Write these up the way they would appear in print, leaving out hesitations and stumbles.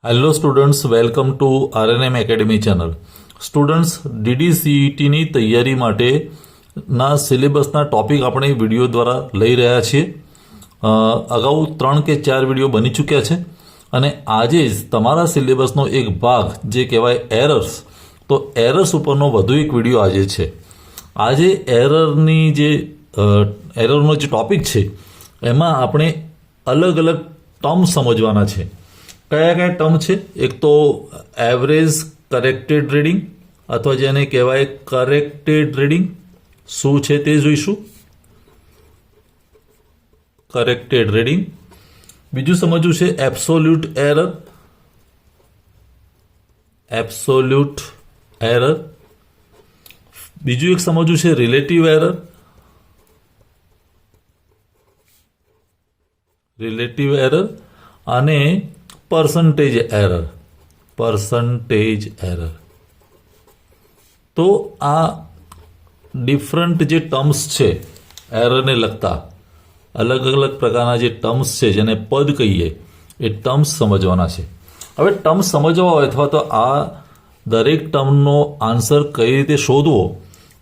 Hello students, welcome to RNM academy channel. Students, ડીડીસીઈટીની તૈયારી માટેના સિલેબસના ટોપિક આપણે વિડીયો દ્વારા લઈ રહ્યા છીએ. અગાઉ 3 કે 4 વિડીયો બની ચૂક્યા છે અને આજે જ તમારા સિલેબસનો એક ભાગ જે કહેવાય એરર્સ, તો એરર્સ ઉપરનો વધુ એક વિડીયો આજે છે. આજે એરરનો જે ટોપિક છે એમાં આપણે અલગ અલગ ટર્મ સમજવાના છે. કયા કયા ટર્મ છે? એક તો એવરેજ કરેક્ટેડ રીડિંગ અથવા જેને કહેવાય કરેક્ટેડ રીડિંગ શું છે તે જોઈશું. Corrected reading. બીજું સમજવું છે એબ્સોલ્યુટ એરર. Absolute error. બીજું એક સમજવું છે રિલેટિવ એરર. રિલેટિવ એરર અને પર્સન્ટેજ એરર. Percentage error. તો આ ડિફરન્ટ જે ટર્મ્સ છે એરરને લગતા અલગ અલગ પ્રકારના જે ટર્મ્સ છે જેને પદ કહીએ એ ટર્મ્સ સમજવાના છે. હવે ટર્મ્સ સમજવા હોય અથવા તો આ દરેક ટર્મનો આન્સર કઈ રીતે શોધવો,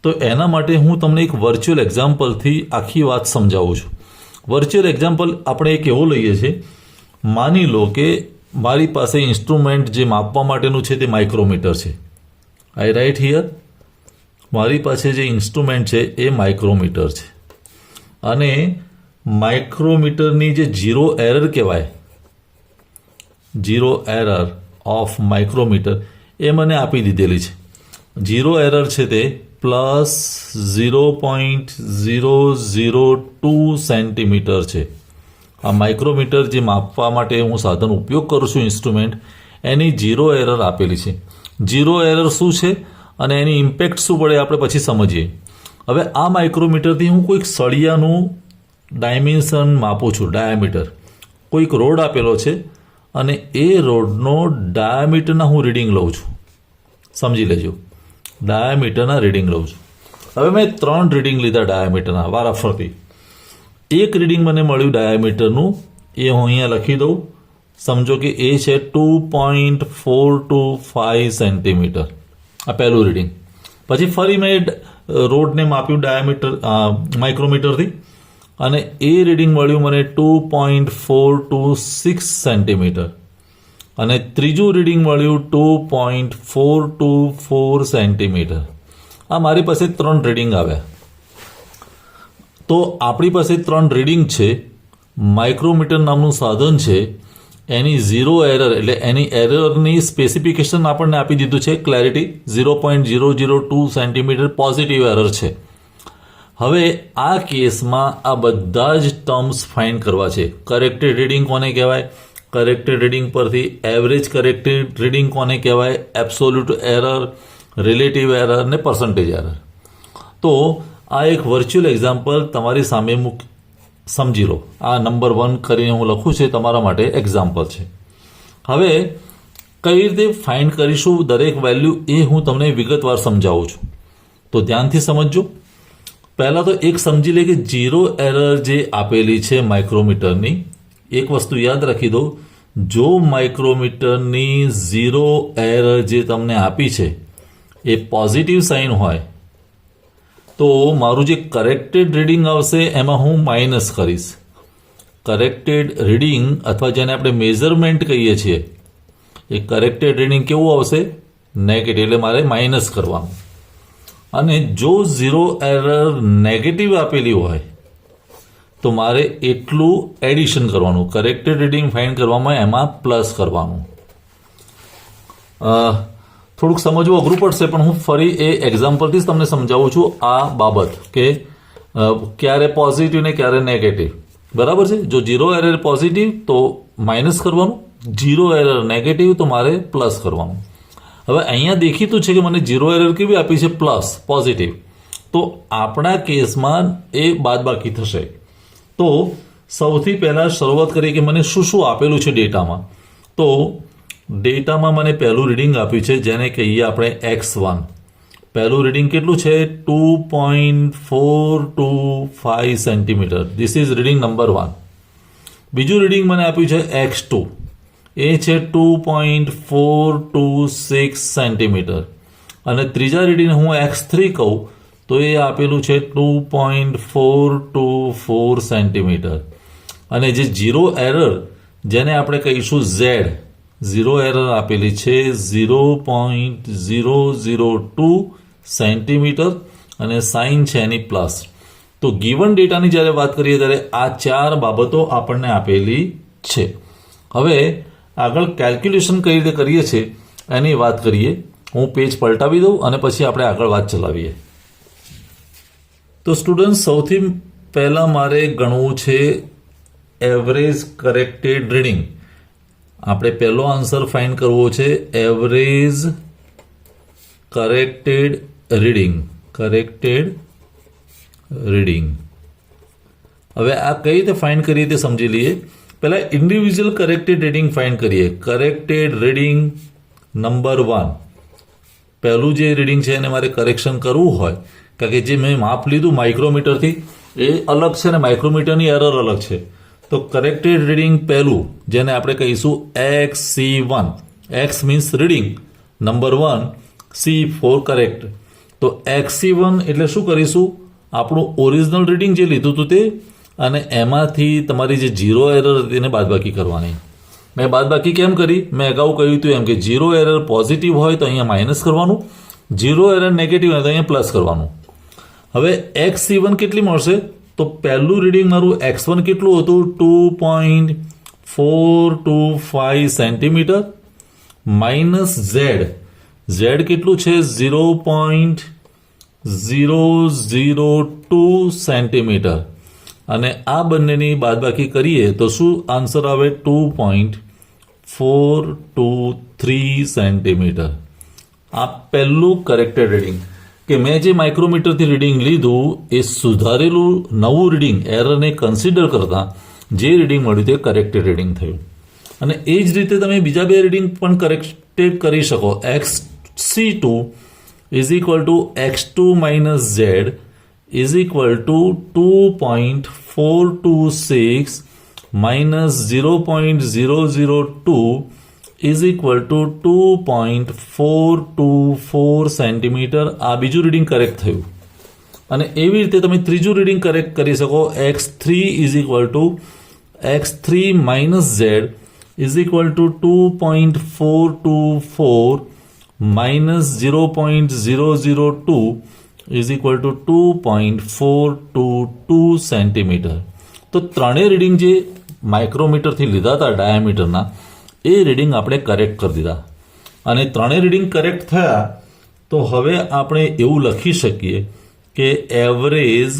તો એના માટે હું તમને એક વર્ચ્યુઅલ એક્ઝામ્પલથી આખી વાત સમજાવું છું. વર્ચ્યુઅલ એક્ઝામ્પલ આપણે એક એવો લઈએ છીએ, માની લો કે મારી પાસે ઇન્સ્ટ્રુમેન્ટ જે માપવા માટેનું છે તે માઇક્રોમીટર છે. I write here. મારી પાસે જે ઇન્સ્ટ્રુમેન્ટ છે એ માઇક્રોમીટર છે અને માઇક્રોમીટરની જે ઝીરો એરર કહેવાય, ઝીરો એરર ઓફ માઇક્રોમીટર એ મને આપી દીધેલી છે. ઝીરો એરર છે તે +0.002 સેન્ટીમીટર છે. આ માઇક્રોમીટર જે માપવા માટે હું સાધન ઉપયોગ કરું છું, ઇન્સ્ટ્રુમેન્ટ, એની ઝીરો એરર આપેલી છે. ઝીરો એરર શું છે અને એની ઇમ્પેક્ટ શું પડે આપણે પછી સમજીએ. હવે આ માઇક્રોમીટરથી હું કોઈક સળિયાનું ડાયમેન્શન માપું છું, ડાયામીટર. કોઈક રોડ આપેલો છે અને એ રોડનો ડાયામીટરના હું રીડિંગ લઉં છું. સમજી લેજો, ડાયામીટરના રીડિંગ લઉં છું. હવે મેં 3 રીડિંગ લીધા ડાયામીટરના વારાફરતી. એક રીડિંગ મને મળ્યું ડાયામીટરનું, એ હું અહીંયા લખી દઉં. સમજો કે એ છે 2.425 સેન્ટીમીટર. આ પહેલું રીડિંગ. પછી ફરી મેં રોડને માપ્યું ડાયામીટર માઇક્રોમીટરથી અને એ રીડિંગ મળ્યું મને 2.426 સેન્ટીમીટર. અને ત્રીજું રીડિંગ મળ્યું 2.424 સેન્ટીમીટર. આ મારી પાસે 3 રીડિંગ આવ્યા. તો આપણી પાસે 3 રીડિંગ છે. માઇક્રોમીટર નામનું સાધન છે, એની ઝીરો એરર એટલે એની એરરની સ્પેસિફિકેશન આપણને આપી દીધું છે, ક્લેરિટી 0.002 સેન્ટીમીટર પોઝિટિવ એરર છે. હવે આ કેસમાં આ બધા જ ટર્મ્સ ફાઇન્ડ કરવા છે. કરેક્ટેડ રીડિંગ કોને કહેવાય? કરેક્ટેડ રીડિંગ પરથી એવરેજ કરેક્ટેડ રીડિંગ કોને કહેવાય? એબ્સોલ્યુટ એરર, રિલેટિવ એરર અને પર્સન્ટેજ એરર. તો આ એક વર્ચ્યુઅલ એક્ઝામ્પલ તમારી સામે સમજી લો. આ નંબર 1 કરીને હું લખું છું, તમારા માટે એક્ઝામ્પલ છે. હવે કઈ રીતે ફાઇન્ડ કરીશું દરેક વેલ્યુ એ હું તમને વિગતવાર સમજાવું છું, તો ધ્યાનથી સમજજો. પહેલાં તો એક સમજી લે કે ઝીરો એરર જે આપેલી છે માઇક્રોમીટરની, એક વસ્તુ યાદ રાખી દો, જો માઇક્રોમીટરની ઝીરો એરર જે તમને આપી છે એ પોઝિટિવ સાઇન હોય તો મારું જે કરેક્ટેડ રીડિંગ આવશે એમાં હું માઇનસ કરીશ. કરેક્ટેડ રીડિંગ અથવા જેને આપણે મેઝરમેન્ટ કહીએ છીએ, એ કરેક્ટેડ રીડિંગ કેવું આવશે? નેગેટિવ, એટલે મારે માઇનસ કરવાનું. અને જો ઝીરો એરર નેગેટિવ આપેલી હોય તો મારે એટલું એડિશન કરવાનું. કરેક્ટેડ રીડિંગ ફાઇન્ડ કરવામાં એમાં પ્લસ કરવાનું. થોડુંક સમજવું અઘરું પડશે પણ હું ફરી એ એક્ઝામ્પલથી જ તમને સમજાવું છું આ બાબત કે ક્યારે પોઝિટિવ ને ક્યારે નેગેટિવ. બરાબર છે? જો ઝીરો એરર પોઝિટિવ તો માઇનસ કરવાનું, ઝીરો એરર નેગેટિવ તો મારે પ્લસ કરવાનું. હવે અહીંયા દેખીતું છે કે મને ઝીરો એરર કેવી આપી છે? Plus, positive. તો આપણા કેસમાં એ બાદબાકી થશે. તો સૌથી પહેલાં શરૂઆત કરીએ કે મને શું શું આપેલું છે ડેટામાં. તો ડેટામાં મને પહેલું રીડિંગ આપ્યું છે જેને કહીએ આપણે X1. પહેલું રીડિંગ કેટલું છે? 2.425 centimetre. This is reading number 1. બીજું રીડિંગ મને આપ્યું છે X2. એ છે 2.426 સેન્ટીમીટર અને ત્રીજા રીડિંગ હું x3 કહું તો એ આપેલું છે 2.424 સેન્ટીમીટર અને જે ઝીરો એરર જેને આપણે કહીશું ઝીરો એરર આપેલી છે 0.002 સેન્ટીમીટર અને સાઇન છે એની પ્લસ. તો ગિવન ડેટાની જ્યારે વાત કરીએ ત્યારે આ ચાર બાબતો આપણને આપેલી છે. હવે આગળ કેલ્ક્યુલેશન કઈ રીતે કરીએ છીએ એની વાત કરીએ. હું પેજ પલટાવી દઉં અને પછી આપણે આગળ વાત ચલાવીએ. તો સ્ટુડન્ટ સૌથી પહેલાં મારે ગણવું છે એવરેજ કરેક્ટેડ રીડિંગ. આપણે પહેલો આન્સર ફાઇન્ડ કરવો છે એવરેજ કરેક્ટેડ રીડિંગ. હવે આ કઈ રીતે ફાઇન્ડ કરીએ તે સમજી લઈએ. પહેલા ઇન્ડિવિજ્યુઅલ કરેક્ટેડ રીડિંગ ફાઇન્ડ કરીએ. કરેક્ટેડ રીડિંગ નંબર 1, પહેલું જે રીડિંગ છે એને મારે કરેક્શન કરવું હોય કારણ કે જે મેં માપ લીધું માઇક્રોમીટરથી એ અલગ છે ને માઇક્રોમીટરની એરર અલગ છે. તો કરેક્ટેડ રીડિંગ પહેલું જેને આપણે કહીશું XC1. X means reading, number 1, C for correct. તો XC1 એટલે શું કરીશું, આપણું ઓરિજિનલ રીડિંગ જે લીધું હતું તે અને એમાંથી તમારી જે ઝીરો એરર હતી એને બાદબાકી કરવાની. મેં બાદબાકી કેમ કરી? મેં અગાઉ કહ્યું હતું એમ કે ઝીરો એરર પોઝિટિવ હોય તો અહીંયા માઇનસ કરવાનું, ઝીરો એરર નેગેટિવ હોય તો અહીંયા પ્લસ કરવાનું. હવે XC1 કેટલી મળશે? તો પહેલું રીડિંગ મારું X1 કેટલું હતું? 2.425 સેન્ટીમીટર માઇનસ Z કેટલું છે? 0.002 સેન્ટીમીટર અને આ બંનેની બાદબાકી કરીએ તો શું આન્સર આવે? 2.423 સેન્ટીમીટર. આ પહેલું કરેક્ટેડ રીડિંગ કે મેં જે માઇક્રોમીટરથી રીડિંગ લીધું એ સુધારેલું નવું રીડિંગ એરરને કન્સિડર કરતાં જે રીડિંગ મળ્યું તે કરેક્ટેડ રીડિંગ થયું. અને એ જ રીતે તમે બીજા બે રીડિંગ પણ કરેક્ટેડ કરી શકો. XC2 is equal two X2 minus Z is equal two 2.426 minus 0.002 is equal two 2.424 centimetre. આ બીજું રીડિંગ કરેક્ટ થયું. અને એવી રીતે તમે ત્રીજું રીડિંગ કરેક્ટ કરી શકો. X3 is equal two X3 minus Z is equal two 2.424 minus 0.002 is equal two 2.422 centimetre. તો ત્રણેય રીડિંગ જે માઇક્રોમીટરથી લીધા હતા ડાયામીટરના એ રીડિંગ આપણે કરેક્ટ કરી દીધા. અને ત્રણેય રીડિંગ કરેક્ટ થયા તો હવે આપણે એવું લખી શકીએ કે એવરેજ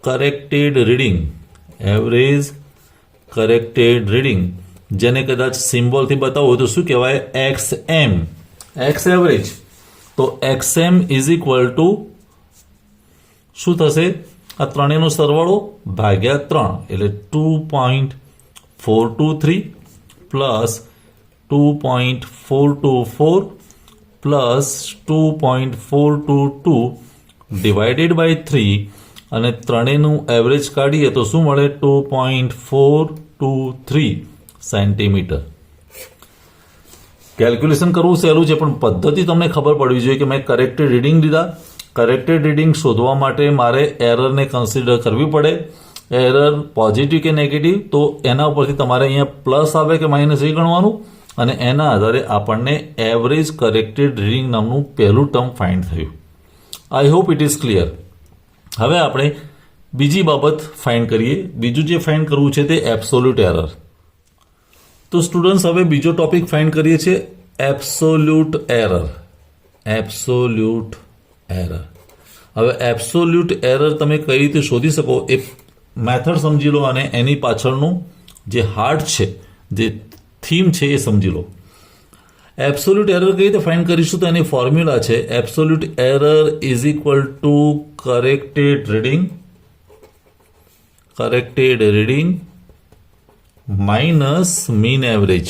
કરેક્ટેડ રીડિંગ જેને કદાચ સિમ્બોલથી બતાવો તો શું કહેવાય? XM, X average. તો XM ઇઝ ઇક્વલ ટુ શું થશે? આ ત્રણેયનો સરવાળો ભાગ્યા 3 એટલે 2.423 પ્લસ 2.424 પ્લસ 2.422 ડિવાઇડેડ બાય 3 અને ત્રણેયનું એવરેજ કાઢીએ તો શું મળે? 2.423 સેન્ટીમીટર. કેલ્ક્યુલેશન કરવું સહેલું છે પણ પદ્ધતિ તમને ખબર પડવી જોઈએ કે મેં કરેક્ટેડ રીડિંગ લીધા. કરેક્ટેડ રીડિંગ શોધવા માટે મારે એરરને કન્સિડર કરવી પડે. એરર પોઝિટિવ કે નેગેટિવ તો એના ઉપરથી તમારે અહીંયા પ્લસ આવે કે માઇનસ એ ગણવાનું અને એના આધારે આપણને એવરેજ કરેક્ટેડ રીડિંગ નામનું પહેલું ટર્મ ફાઇન્ડ થયું. I hope it is clear. હવે આપણે બીજી બાબત ફાઇન્ડ કરીએ. બીજું જે ફાઇન્ડ કરવું છે તે એબ્સોલ્યુટ એરર. તો સ્ટુડન્ટ્સ હવે બીજો ટોપિક ફાઇન્ડ કરીએ છીએ એબ્સોલ્યુટ એરર. હવે એબ્સોલ્યુટ એરર તમે કઈ રીતે શોધી શકો એ મેથડ સમજી લો અને એની પાછળનું જે હાર્ટ છે, જે થીમ છે એ સમજી લો. એબ્સોલ્યુટ એરર કઈ રીતે ફાઇન્ડ કરીશું તો એની ફોર્મ્યુલા છે absolute error is equal two corrected reading minus mean average.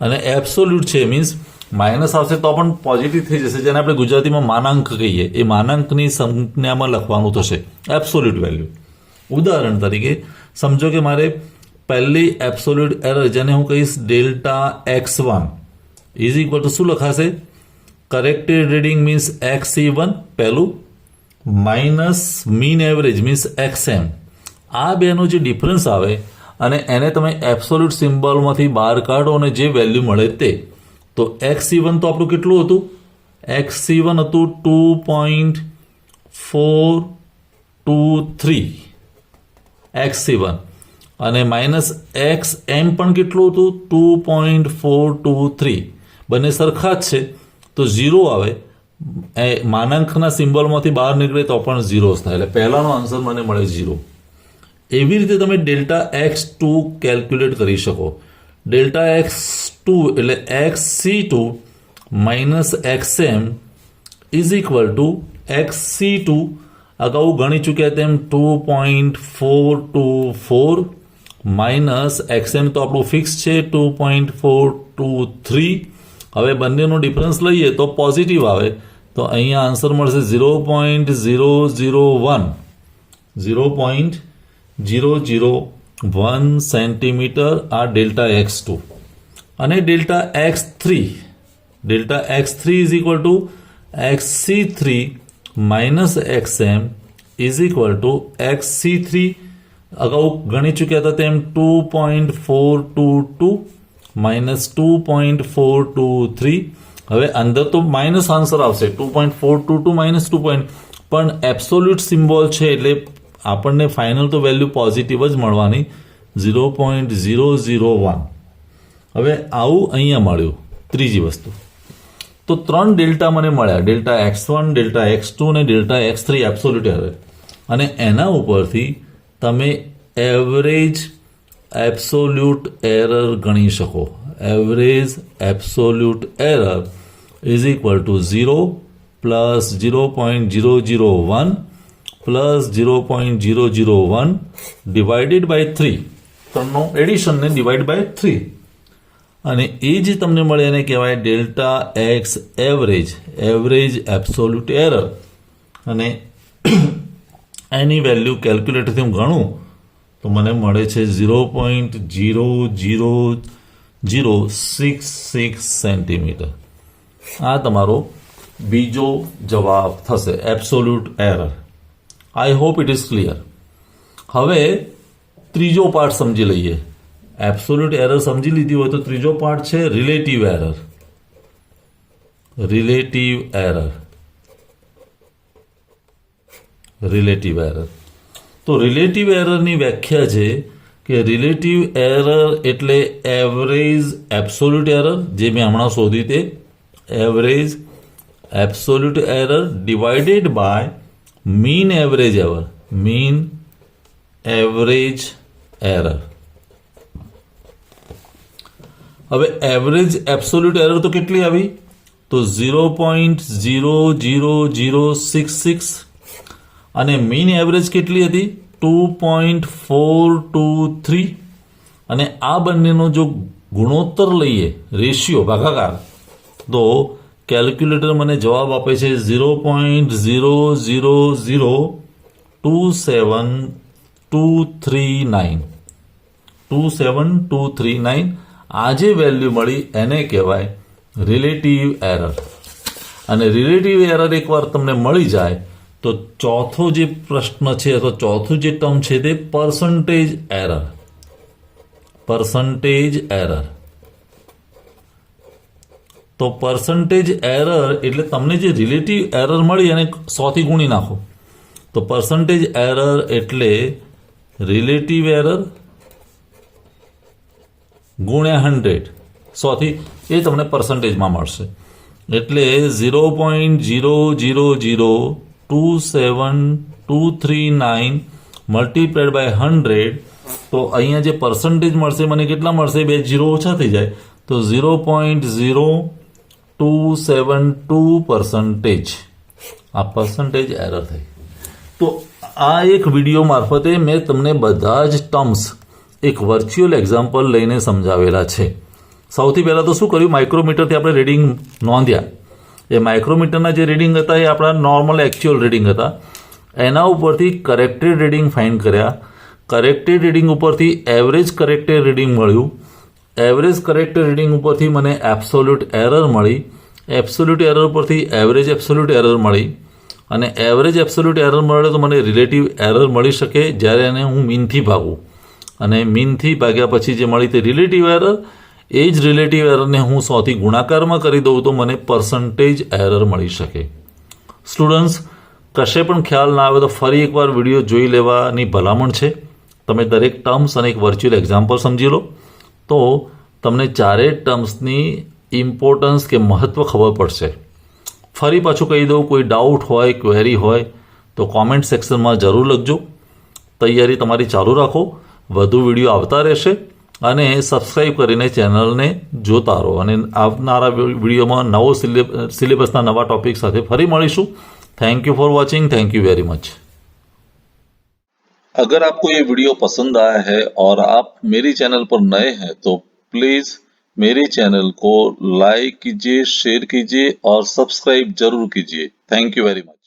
અને એબ્સોલ્યુટ છે મીન્સ માઇનસ આવશે તો પણ પોઝિટિવ થઈ જશે, જેને આપણે ગુજરાતીમાં માનાંક કહીએ. એ માનાંકની સંજ્ઞામાં લખવાનું થશે એબ્સોલ્યુટ વેલ્યુ. ઉદાહરણ તરીકે સમજો કે મારે પહેલી એબ્સોલ્યુટ એરર જેને હું કહીશ delta x1 is equal two શું લખાશે? કરેક્ટેડ રીડિંગ મીન્સ XC1 પહેલું minus mean average means XM. આ બેનો જે ડિફરન્સ આવે અને એને તમે એબ્સોલ્યુટ સિમ્બોલમાંથી બહાર કાઢો અને જે વેલ્યુ મળે તે. તો XC1 તો આપણું કેટલું હતું? XC1 હતું 2.423 XC1 અને માઇનસ XM પણ કેટલું હતું? 2.423. બંને સરખા જ છે તો 0 આવે. એ માનાંકના સિમ્બોલમાંથી બહાર નીકળે તો પણ 0 જ થાય. એટલે પહેલાનો આન્સર મને મળે 0. એવી રીતે તમે ડેલ્ટા x2 કેલ્ક્યુલેટ કરી શકો. ડેલ્ટા x2 એટલે XC2 minus XM is equal two XC2 અગાઉ ગણી ચૂક્યા તેમ 2.424 માઇનસ XM તો આપણું ફિક્સ છે 2.423. હવે બંનેનો ડિફરન્સ લઈએ તો પોઝિટિવ આવે તો અહીંયા આન્સર મળશે 0.001 સેન્ટીમીટર આ ડેલ્ટા x2. અને delta x3 is equal two XC3 minus XM is equal two XC3 અગાઉ ગણી ચૂક્યા હતા તેમ 2.422 માઇનસ 2.423. હવે અંદર તો માઇનસ આન્સર આવશે 2.422 માઇનસ 2. પણ એબ્સોલ્યુટ સિમ્બોલ છે એટલે આપણને ફાઇનલ તો વેલ્યુ પોઝિટિવ જ મળવાની 0.001. હવે આવું અહીંયા મળ્યું. ત્રીજી વસ્તુ તો 3 ડેલ્ટા મને મળ્યા, ડેલ્ટા x1 ડેલ્ટા x2 અને ડેલ્ટા x3 એબ્સોલ્યુટ એરર. અને એના ઉપરથી તમે એવરેજ એબ્સોલ્યુટ એરર ગણી શકો. Average absolute error is equal to 0 plus 0.001 plus 0.001 divided by 3. 3નો એડિશનને ડિવાઇડ બાય 3 અને એ જે તમને મળે એને કહેવાય delta X average absolute error. અને એની વેલ્યુ કેલ્ક્યુલેટરથી હું ગણું તો મને મળે છે 0.00066 સેન્ટીમીટર. આ તમારો બીજો જવાબ થશે absolute error. I hope it is clear. હવે ત્રીજો પાર્ટ સમજી લઈએ. એબ્સોલ્યુટ એરર સમજી લીધી હોય તો ત્રીજો પાર્ટ છે રિલેટિવ એરર. રિલેટિવ એરર તો રિલેટિવ એરરની વ્યાખ્યા છે કે રિલેટિવ એરર એટલે એવરેજ એબ્સોલ્યુટ એરર, જે મેં હમણાં શોધી તે average absolute error divided by mean average error. હવે એવરેજ એબ્સોલ્યુટ એરર તો કેટલી આવી? તો 0.00066 અને મીન એવરેજ કેટલી હતી? 2.423. અને આ બંનેનો જો ગુણોત્તર લઈએ, રેશિયો ભાગાકાર, તો કેલ્ક્યુલેટર મને જવાબ આપે છે 0.000272339. આ જે વેલ્યુ મળી એને કહેવાય રિલેટિવ એરર. અને રિલેટિવ એરર એકવાર તમને મળી જાય તો ચોથો જે પ્રશ્ન છે અથવા ચોથું જે ટર્મ છે તે પર્સન્ટેજ એરર. તો પર્સન્ટેજ એરર એટલે તમને જે રિલેટિવ એરર મળી એને 100 થી ગુણી નાખો. તો પર્સન્ટેજ એરર એટલે રિલેટિવ એરર ગુણ્યા 100 100 થી, એ તમને પર્સન્ટેજમાં મળશે. એટલે 0.000272339 મલ્ટીપ્લાઇડ બાય 100. તો અહીંયા જે પર્સન્ટેજ મળશે મને કેટલા મળશે? 2 0 ઓછા થઈ જાય તો 0.0272%. આ પર્સન્ટેજ એરર થઈ. તો આ એક વિડીયો મારફતે મેં તમને બધા જ ટર્મ્સ એક વર્ચ્યુઅલ એક્ઝામ્પલ લઈને સમજાવેલા છે. સૌથી પહેલાં તો શું કર્યું? માઇક્રોમીટરથી આપણે રીડિંગ નોંધ્યા. એ માઇક્રોમીટરના જે રીડિંગ હતા એ આપણા નોર્મલ એકચ્યુઅલ રીડિંગ હતા. એના ઉપરથી કરેક્ટેડ રીડિંગ ફાઇન્ડ કર્યા. કરેક્ટેડ રીડિંગ ઉપરથી એવરેજ કરેક્ટેડ રીડિંગ મળ્યું, એવરેજ કરેક્ટેડ રીડિંગ ઉપરથી મને એબ્સોલ્યુટ એરર મળી, એબ્સોલ્યુટ એરર પરથી એવરેજ એબ્સોલ્યુટ એરર મળી, અને એવરેજ એબ્સોલ્યુટ એરર મળે તો મને રિલેટિવ એરર મળી શકે જ્યારે એને હું મીનથી ભાગું, અને મીનથી ભાગ્યા પછી જે મળી તે રિલેટિવ એરર, એ જ રિલેટિવ એરરને હું 100થી ગુણાકારમાં કરી દઉં તો મને પર્સન્ટેજ એરર મળી શકે. સ્ટુડન્ટ્સ, કશે પણ ખ્યાલ ના આવે તો ફરી એકવાર વિડીયો જોઈ લેવાની ભલામણ છે. તમે દરેક ટર્મ્સ અને એક વર્ચ્યુઅલ એક્ઝામ્પલ સમજી લો તો તમને ચારેય ટર્મ્સની ઇમ્પોર્ટન્સ કે મહત્ત્વ ખબર પડશે. ફરી પાછું કહી દઉં, કોઈ ડાઉટ હોય, ક્વેરી હોય તો કોમેન્ટ સેક્શનમાં જરૂર લખજો. તૈયારી તમારી ચાલુ રાખો, વધુ વિડીયો આવતા રહેશે, અને સબસ્ક્રાઈબ કરીને ચેનલને જોતા રહો. અને આવનારા વિડીયોમાં નવો સિલેબસના નવા ટોપિક સાથે ફરી મળીશું. Thank you for watching. Thank you very much. अगर आपको ये वीडियो पसंद आया है और आप मेरी चैनल पर नए हैं तो प्लीज मेरे चैनल को लाइक कीजिए, शेयर कीजिए और सब्सक्राइब जरूर कीजिए. Thank you very much.